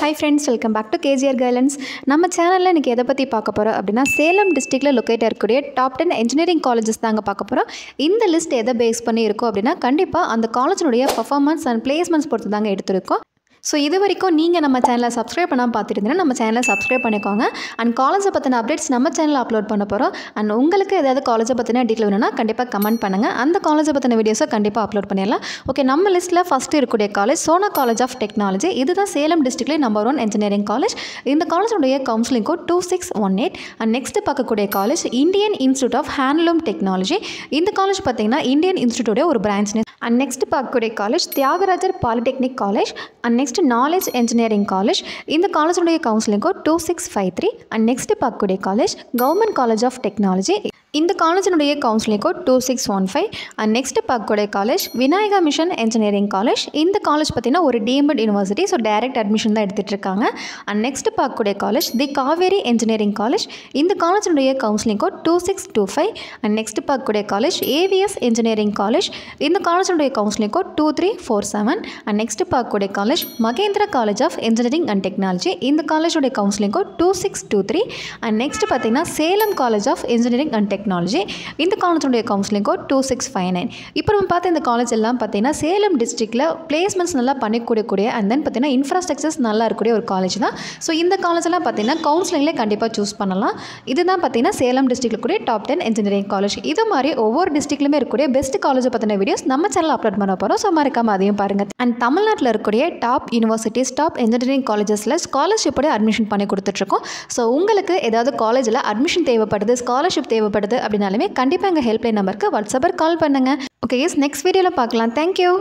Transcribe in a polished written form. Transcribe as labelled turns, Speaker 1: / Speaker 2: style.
Speaker 1: Hi friends, welcome back to KGR Guidance. நம்ம சேனல்ல இன்னைக்கு எதை பத்தி பார்க்க போறோம் அப்படினா சேலம் டிஸ்ட்ரிக்ட்ல லொகேட் இருக்கக்கூடிய டாப் 10 engineering colleges தாங்க பார்க்க போறோம். இந்த லிஸ்ட் எதை பேஸ் பண்ணி இருக்கும் அப்படினா கண்டிப்பா அந்த காலேஜ்னுடைய பெர்ஃபார்மன்ஸ் அண்ட் பிளேஸ்மென்ட்ஸ் பொறுத்து தாங்க எடுத்துருக்கோம். ஸோ இது வரைக்கும் நீங்கள் நம்ம சேனலை சப்ஸ்கிரைப் பண்ணாமல் பார்த்துட்டு நம்ம சேனலை சப்ஸ்கிரைப் பண்ணிக்கோங்க. அண்ட் காலேஜை பற்றின அப்டேட்ஸ் நம்ம சேனலில் அப்லோட் பண்ண போகிறோம். அண்ட் உங்களுக்கு ஏதாவது காலேஜை பற்றின டீட்டெயில் வேணும்னா கண்டிப்பாக கமெண்ட் பண்ணுங்கள். அந்த காலேஜை பற்றின வீடியோஸை கண்டிப்பாக அப்லோட் பண்ணிடலாம். ஓகே, நம்ம லிஸ்ட்டில் ஃபஸ்ட்டு இருக்கக்கூடிய college Sona college of technology. இதுதான் சேலம் டிஸ்ட்ரிக்ட்லேயே நம்பர் 1 இன்ஜினியரிங் காலேஜ். இந்த காலேஜுடைய கவுன்சிலிங் கோட் 2618. அண்ட் நெக்ஸ்ட் பார்க்கக்கூடிய college Indian institute of handloom technology. இந்த காலேஜ் பார்த்தீங்கன்னா இந்தியன் இன்ஸ்டியூட்டோட ஒரு பிரான்ச். அண்ட் நெக்ஸ்ட் பார்க்கக்கூடிய college Thiagarajar polytechnic college. And next knowledge engineering college. இந்த காலேஜுடைய கவுன்சிலிங் கோட் 2653. அண்ட் நெக்ஸ்ட் பார்க்கக்கூடிய college government college of technology. இந்த காலேஜினுடைய கவுன்சிலிங் கோட் 2615. அண்ட் நெக்ஸ்ட் பார்க்கக்கூடிய college Vinayaka mission engineering college. இந்த காலேஜ் பார்த்தீங்கன்னா ஒரு deemed university, so direct admission தான் எடுத்துகிட்டு இருக்காங்க. அண்ட் நெக்ஸ்ட் பார்க்கக்கூடிய college the Kaveri engineering college. இந்த காலேஜினுடைய கவுன்சிலிங் கோட் 2625. அண்ட் நெக்ஸ்ட் பார்க்கக்கூடிய காலேஜ் ஏவிஎஸ் இன்ஜினியரிங் காலேஜ். இந்த காலேஜினுடைய கவுன்சிலிங் கோட் 2347. அண்ட் நெக்ஸ்ட் பார்க்கக்கூடிய college Mahendra college of engineering and technology. இந்த காலேஜுடைய கவுன்சிலிங் கோட் 2623. அண்ட் நெக்ஸ்ட் பார்த்தீங்கன்னா Salem college of engineering and technology. இந்த காலேஜுடைய கவுன்சிலிங் கோட் 2659. இப்போ நம்ம பார்த்த இந்த காலேஜ் எல்லாம் பார்த்தீங்கன்னா சேலம் டிஸ்ட்ரிக்டில் பிளேஸ்மெண்ட்ஸ் நல்லா பண்ணிக்கூடக்கூடிய அண்ட் தென் பார்த்தீங்கன்னா இன்ஃப்ராஸ்ட்ரக்சர்ஸ் நல்லா இருக்கக்கூடிய ஒரு காலேஜ் தான். ஸோ இந்த காலேஜெல்லாம் பார்த்தீங்கன்னா கவுன்சிலிங்லேயே கண்டிப்பாக சூஸ் பண்ணலாம். இதுதான் பார்த்தீங்கன்னா சேலம் டிஸ்ட்ரிக்டில் கூடிய டாப் 10 இன்ஜினியரிங் காலேஜ். இது மாதிரி ஒவ்வொரு டிஸ்ட்ரிக்ட்லையுமே இருக்கக்கூடிய பெஸ்ட் காலேஜை பற்றின வீடியோஸ் நம்ம சேனலில் அப்லோட் பண்ண போகிறோம். ஸோ மறக்காம அதையும் பாருங்கள். அண்ட் தமிழ்நாட்டில் இருக்கக்கூடிய டாப் யூனிவர்சிட்டிஸ், டாப் இன்ஜினியரிங் காலேஜஸில் ஸ்காலர்ஷிப்போட அட்மிஷன் பண்ணி கொடுத்துட்ருக்கோம். ஸோ உங்களுக்கு ஏதாவது காலேஜில் அட்மிஷன் தேவைப்படுது, ஸ்காலர்ஷிப் தேவைப்படுது அப்படின்னாலுமே கண்டிப்பாக எங்கள் ஹெல்ப்லைன் நம்பருக்கு வாட்ஸ்அப்பில் கால் பண்ணுங்கள். ஓகே, நெக்ஸ்ட் வீடியோவில் பார்க்கலாம். தேங்க்யூ.